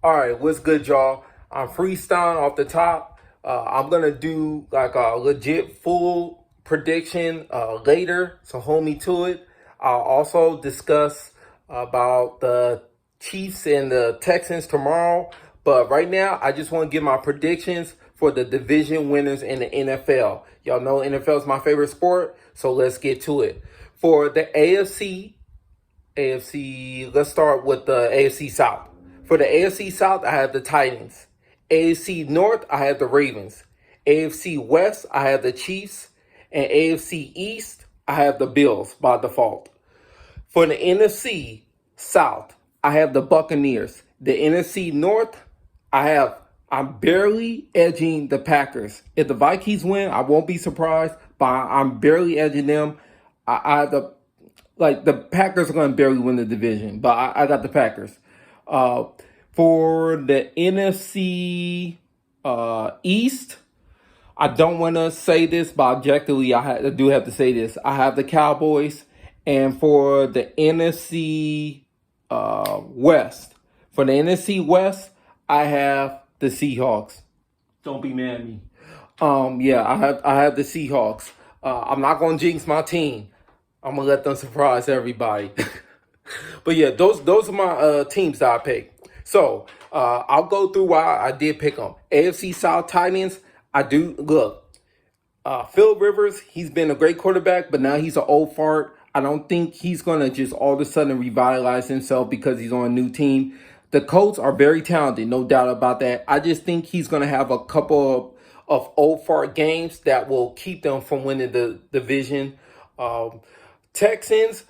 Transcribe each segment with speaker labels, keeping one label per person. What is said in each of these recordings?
Speaker 1: All right, what's good, y'all? I'm freestyling off the top. I'm gonna do like a legit full prediction later, so hold me to it. I'll also discuss about the Chiefs and the Texans tomorrow. But right now, I just want to give my predictions for the division winners in the NFL. Y'all know NFL is my favorite sport, so let's get to it. For the AFC, let's start with the AFC South. For the AFC South, I have the Titans. AFC North, I have the Ravens. AFC West, I have the Chiefs. And AFC East, I have the Bills by default. For the NFC South, I have the Buccaneers. The NFC North, I'm barely edging the Packers. If the Vikings win, I won't be surprised, but I'm barely edging them. I have the Packers are going to barely win the division, but I got the Packers. Uh, for the NFC East, I don't want to say this, but objectively, I do have to say this. I have the Cowboys, and for the NFC West, I have the Seahawks. Don't be mad at me. Yeah, I have the Seahawks. I'm not gonna jinx my team. I'm gonna let them surprise everybody. But yeah, those are my teams that I picked. So I'll go through why I did pick them. AFC South Titans. I do look. Phil Rivers. He's been a great quarterback, but now he's an old fart. I don't think he's gonna just all of a sudden revitalize himself because he's on a new team. The Colts are very talented, no doubt about that. I just think he's gonna have a couple of old fart games that will keep them from winning the division. Texans.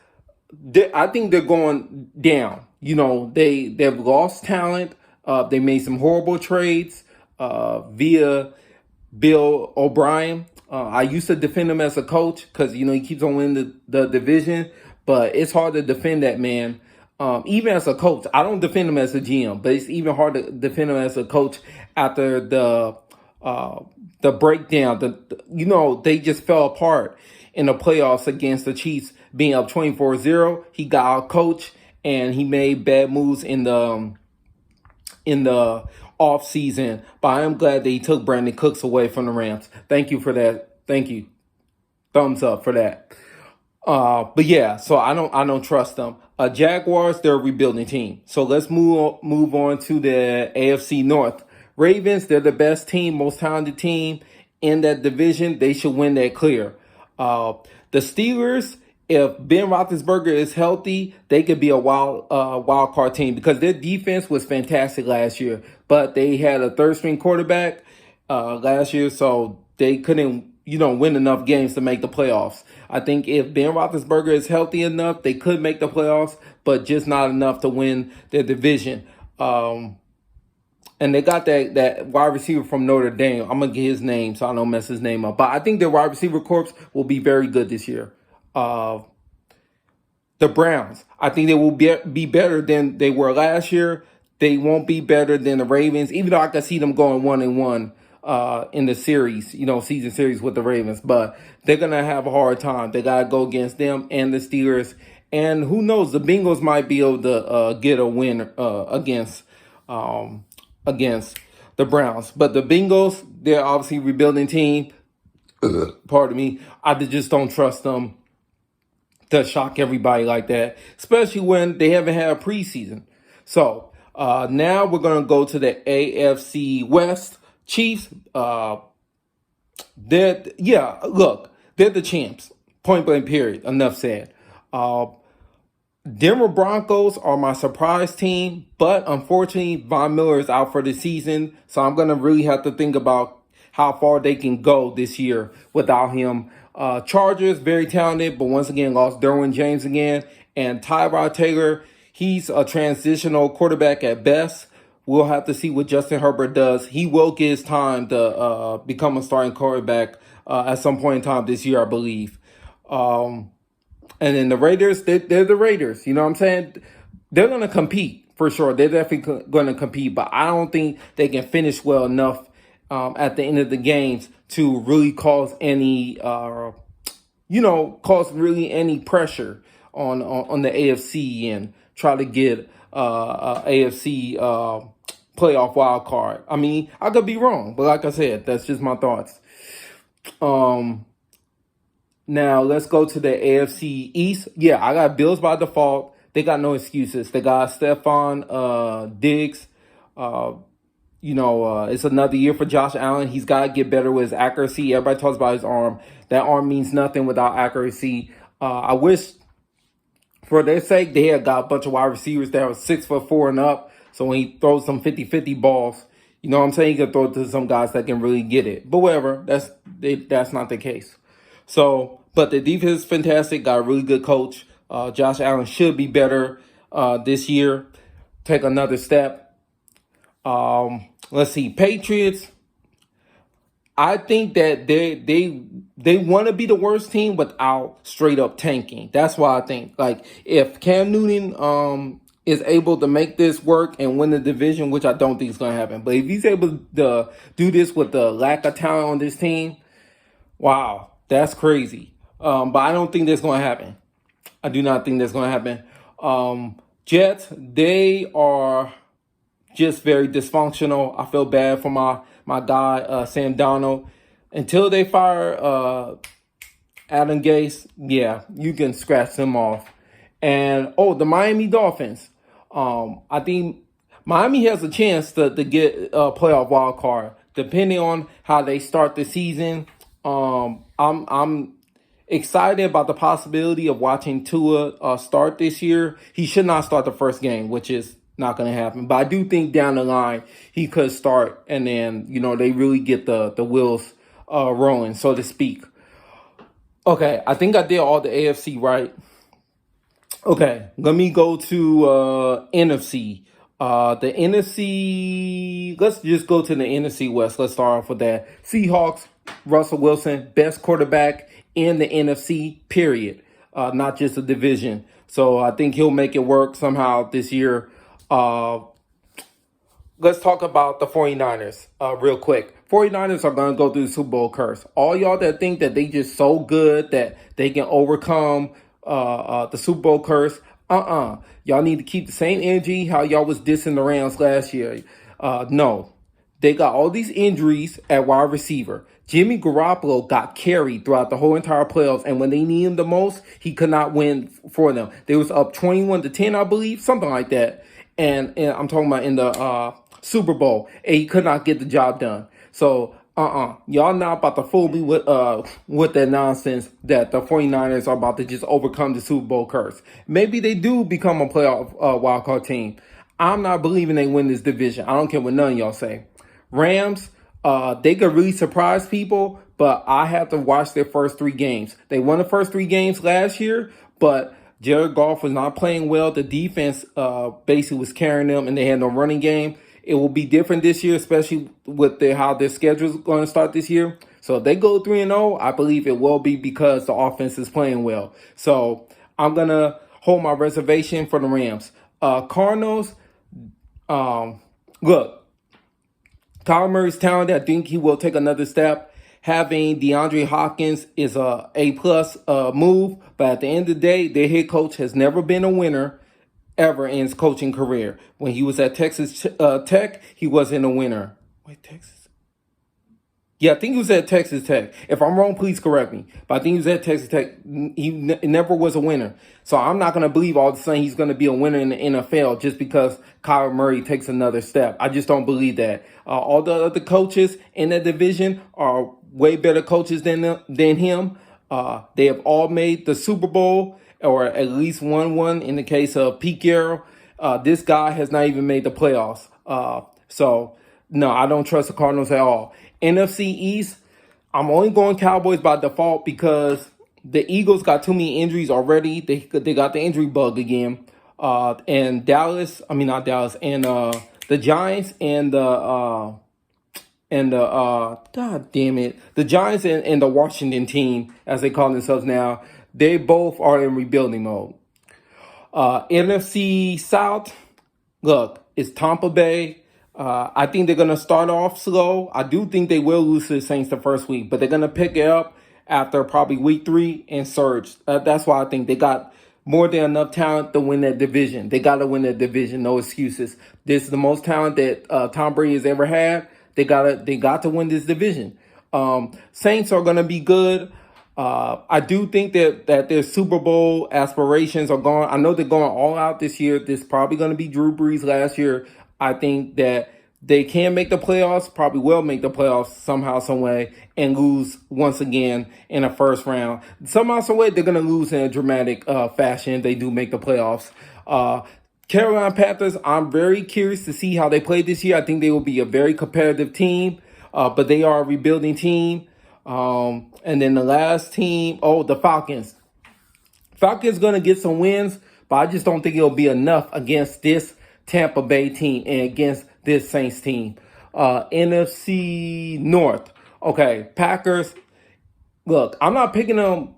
Speaker 1: I think they're going down. You know, they've lost talent. They made some horrible trades via Bill O'Brien. I used to defend him as a coach because he keeps on winning the division, but it's hard to defend that man. Even as a coach, I don't defend him as a GM, but it's even hard to defend him as a coach after the breakdown. They just fell apart in the playoffs against the Chiefs, being up 24-0. He got out coach and he made bad moves in the off season. But I am glad that he took Brandon Cooks away from the Rams. Thank you for that. Thank you. Thumbs up for that. But yeah, so I don't trust them. Jaguars, they're a rebuilding team. So let's move on to the AFC North. Ravens, they're the best team, most talented team in that division. They should win that clear. The Steelers, if Ben Roethlisberger is healthy, they could be a wild card team because their defense was fantastic last year, but they had a third string quarterback last year, so they couldn't win enough games to make the playoffs. I think if Ben Roethlisberger is healthy enough, they could make the playoffs, but just not enough to win their division. And they got that wide receiver from Notre Dame. I'm going to get his name so I don't mess his name up. But I think their wide receiver corps will be very good this year. The Browns, I think they will be better than they were last year. They won't be better than the Ravens, even though I can see them going 1-1 in the series, season series with the Ravens. But they're going to have a hard time. They got to go against them and the Steelers. And who knows, the Bengals might be able to get a win against the Browns. But the Bengals, they're obviously a rebuilding team. Pardon me. I just don't trust them to shock everybody like that, especially when they haven't had a preseason. So now we're going to go to the AFC West. Chiefs, they're the champs. Point blank period. Enough said. Denver Broncos are my surprise team, but unfortunately, Von Miller is out for the season, so I'm going to really have to think about how far they can go this year without him. Chargers, very talented, but once again, lost Derwin James again. And Tyrod Taylor, he's a transitional quarterback at best. We'll have to see what Justin Herbert does. He will get his time to become a starting quarterback at some point in time this year, I believe. And then the Raiders, they're the Raiders. You know what I'm saying? They're going to compete for sure. They're definitely going to compete, but I don't think they can finish well enough at the end of the games to really cause any, any pressure on the AFC and try to get AFC playoff wild card. I mean, I could be wrong, but like I said, that's just my thoughts. Um, Now let's go to the AFC East. Yeah, I got Bills by default. They got no excuses. They got Stephon Diggs. Uh, it's another year for Josh Allen. He's got to get better with his accuracy. Everybody talks about his arm. That arm means nothing without accuracy. I wish, for their sake, they had got a bunch of wide receivers that were 6'4" and up. So when he throws some 50-50 balls, you know what I'm saying, he can throw it to some guys that can really get it. But whatever, that's not the case. So, but the defense is fantastic. Got a really good coach. Josh Allen should be better this year. Take another step. Let's see, Patriots. I think that they want to be the worst team without straight up tanking. That's why I think, like, if Cam Newton is able to make this work and win the division, which I don't think is going to happen, but if he's able to do this with the lack of talent on this team, wow, that's crazy. But I don't think that's going to happen. I do not think that's going to happen. Jets, they are just very dysfunctional. I feel bad for my guy, Sam Darnold. Until they fire Adam Gase, yeah, you can scratch them off. And, the Miami Dolphins. I think Miami has a chance to get a playoff wild card, depending on how they start the season. I'm excited about the possibility of watching Tua start this year. He should not start the first game, which is not going to happen. But I do think down the line he could start, and then they really get the wheels rolling, so to speak. Okay, I think I did all the AFC right. Okay, let me go to NFC. The NFC, let's just go to the NFC West. Let's start off with that. Seahawks, Russell Wilson, best quarterback in the NFC, period. Not just a division. So I think he'll make it work somehow this year. Let's talk about the 49ers real quick. 49ers are going to go through the Super Bowl curse. All y'all that think that they just so good that they can overcome the Super Bowl curse, y'all need to keep the same energy how y'all was dissing the Rams last year. No. They got all these injuries at wide receiver. Jimmy Garoppolo got carried throughout the whole entire playoffs, and when they need him the most, he could not win for them. They was up 21-10, I believe, something like that. And I'm talking about in the Super Bowl, and he could not get the job done. So, y'all not about to fool me with that nonsense that the 49ers are about to just overcome the Super Bowl curse. Maybe they do become a playoff wildcard team. I'm not believing they win this division. I don't care what none of y'all say. Rams, they could really surprise people, but I have to watch their first 3 games. They won the first 3 games last year, but Jared Goff was not playing well. The defense basically was carrying them, and they had no running game. It will be different this year, especially with how their schedule is going to start this year. So if they go 3-0, I believe it will be because the offense is playing well. So I'm going to hold my reservation for the Rams. Cardinals, look, Kyler Murray's talented. I think he will take another step. Having DeAndre Hopkins is a A-plus move, but at the end of the day, their head coach has never been a winner ever in his coaching career. When he was at Texas Tech, he wasn't a winner. Wait, Texas? Yeah, I think he was at Texas Tech. If I'm wrong, please correct me. But I think he was at Texas Tech. He never was a winner. So I'm not going to believe all of a sudden he's going to be a winner in the NFL just because Kyler Murray takes another step. I just don't believe that. All the other coaches in that division are way better coaches than him. They have all made the Super Bowl, or at least won one in the case of Pete Carroll. This guy has not even made the playoffs. So, no, I don't trust the Cardinals at all. NFC East, I'm only going Cowboys by default because the Eagles got too many injuries already. They got the injury bug again. And the Giants and the God damn it, the Giants and the Washington team, as they call themselves now, they both are in rebuilding mode. NFC South, look, it's Tampa Bay. I think they're going to start off slow. I do think they will lose to the Saints the first week, but they're going to pick it up after probably week 3 and surge. That's why I think they got more than enough talent to win that division. They got to win that division. No excuses. This is the most talent that Tom Brady has ever had. They got to win this division. Saints are going to be good. I do think that their Super Bowl aspirations are gone. I know they're going all out this year. This is probably going to be Drew Brees last year. I think that they can make the playoffs, probably will make the playoffs somehow, some way, and lose once again in a first round. Somehow, some way, they're going to lose in a dramatic fashion. They do make the playoffs. Carolina Panthers, I'm very curious to see how they play this year. I think they will be a very competitive team, but they are a rebuilding team. And then the last team, the Falcons. Falcons going to get some wins, but I just don't think it'll be enough against this Tampa Bay team and against this Saints team. NFC North. Okay, Packers. Look, I'm not picking them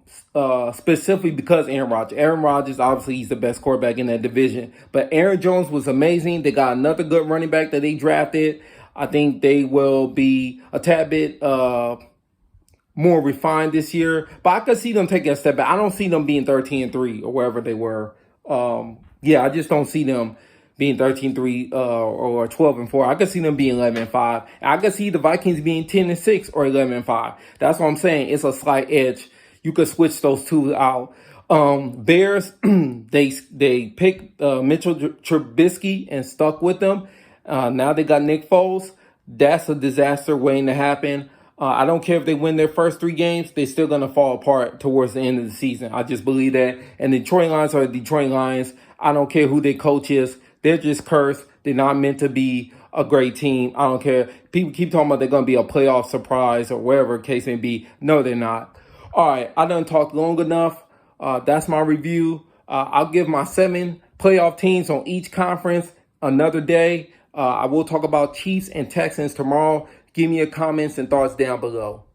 Speaker 1: specifically because Aaron Rodgers. Aaron Rodgers, obviously, he's the best quarterback in that division. But Aaron Jones was amazing. They got another good running back that they drafted. I think they will be a tad bit more refined this year. But I could see them taking a step back. I don't see them being 13-3 or wherever they were. I just don't see them being 13-3 or 12-4. I could see them being 11-5. I could see the Vikings being 10-6 or 11-5. That's what I'm saying. It's a slight edge. You could switch those two out. Bears, they picked Mitchell Trubisky and stuck with them. Now they got Nick Foles. That's a disaster waiting to happen. I don't care if they win their first 3 games. They're still going to fall apart towards the end of the season. I just believe that. And the Detroit Lions are the Detroit Lions. I don't care who their coach is. They're just cursed. They're not meant to be a great team. I don't care. People keep talking about they're going to be a playoff surprise or whatever the case may be. No, they're not. All right, I done talked long enough. That's my review. I'll give my 7 playoff teams on each conference another day. I will talk about Chiefs and Texans tomorrow. Give me your comments and thoughts down below.